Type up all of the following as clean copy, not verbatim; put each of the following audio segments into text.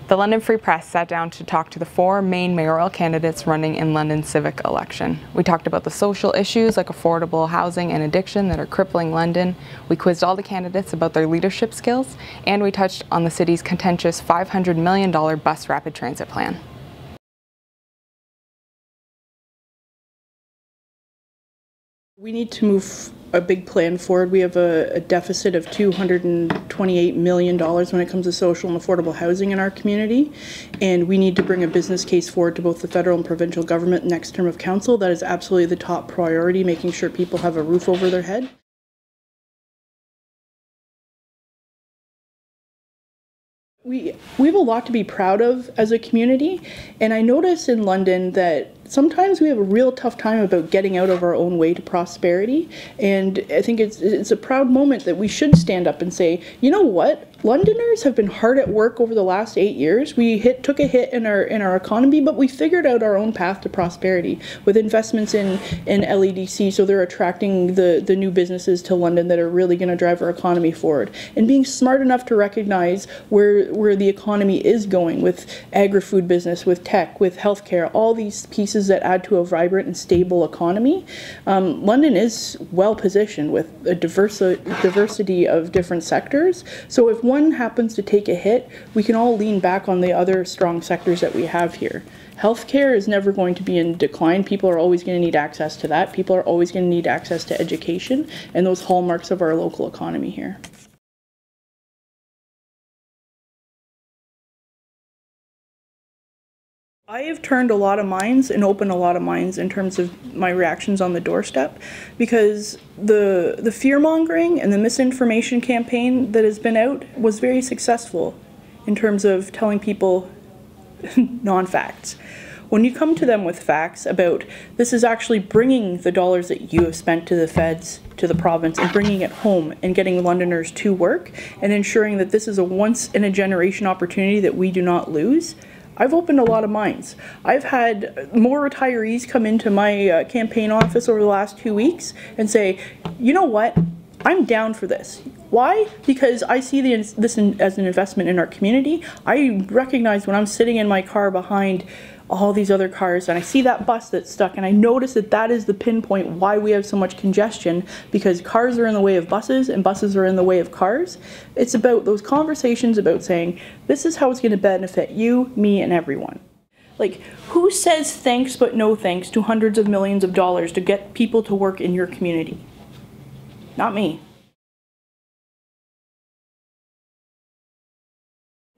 The London Free Press sat down to talk to the 4 main mayoral candidates running in London's civic election. We talked about the social issues like affordable housing and addiction that are crippling London. We quizzed all the candidates about their leadership skills, and we touched on the city's contentious $500 million bus rapid transit plan. We need to move a big plan forward. We have a deficit of $228 million when it comes to social and affordable housing in our community, and we need to bring a business case forward to both the federal and provincial government next term of council. That is absolutely the top priority, making sure people have a roof over their head. We have a lot to be proud of as a community, and I notice in London that sometimes we have a real tough time about getting out of our own way to prosperity, and I think it's a proud moment that we should stand up and say, you know what? Londoners have been hard at work over the last 8 years. We took a hit in our economy, but we figured out our own path to prosperity with investments in LEDC, so they're attracting the new businesses to London that are really going to drive our economy forward. And being smart enough to recognize where the economy is going with agri-food business, with tech, with healthcare, all these pieces that add to a vibrant and stable economy. London is well positioned with a diversity of different sectors. So if one happens to take a hit, we can all lean back on the other strong sectors that we have here. Healthcare is never going to be in decline. People are always going to need access to that. People are always going to need access to education and those hallmarks of our local economy here. I have turned a lot of minds and opened a lot of minds in terms of my reactions on the doorstep, because the fear-mongering and the misinformation campaign that has been out was very successful in terms of telling people non-facts. When you come to them with facts about this is actually bringing the dollars that you have spent to the feds, to the province, and bringing it home and getting Londoners to work and ensuring that this is a once-in-a-generation opportunity that we do not lose, I've opened a lot of minds. I've had more retirees come into my campaign office over the last 2 weeks and say, you know what, I'm down for this. Why? Because I see this as an investment in our community. I recognize when I'm sitting in my car behind all these other cars and I see that bus that's stuck, and I notice that that is the pinpoint why we have so much congestion, because cars are in the way of buses and buses are in the way of cars. It's about those conversations about saying, this is how it's going to benefit you, me, and everyone. Like, who says thanks but no thanks to hundreds of millions of dollars to get people to work in your community? Not me.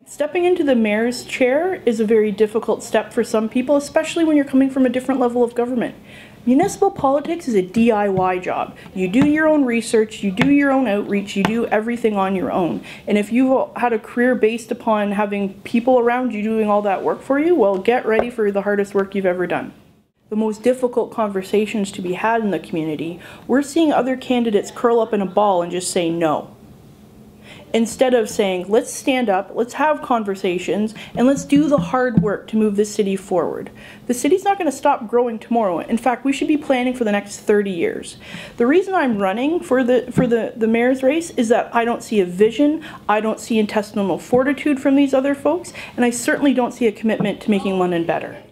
Stepping into the mayor's chair is a very difficult step for some people, especially when you're coming from a different level of government. Municipal politics is a DIY job. You do your own research, you do your own outreach, you do everything on your own. And if you've had a career based upon having people around you doing all that work for you, well, get ready for the hardest work you've ever done. The most difficult conversations to be had in the community, we're seeing other candidates curl up in a ball and just say no. Instead of saying, let's stand up, let's have conversations, and let's do the hard work to move this city forward. The city's not going to stop growing tomorrow. In fact, we should be planning for the next 30 years. The reason I'm running for the mayor's race is that I don't see a vision, I don't see intestinal fortitude from these other folks, and I certainly don't see a commitment to making London better.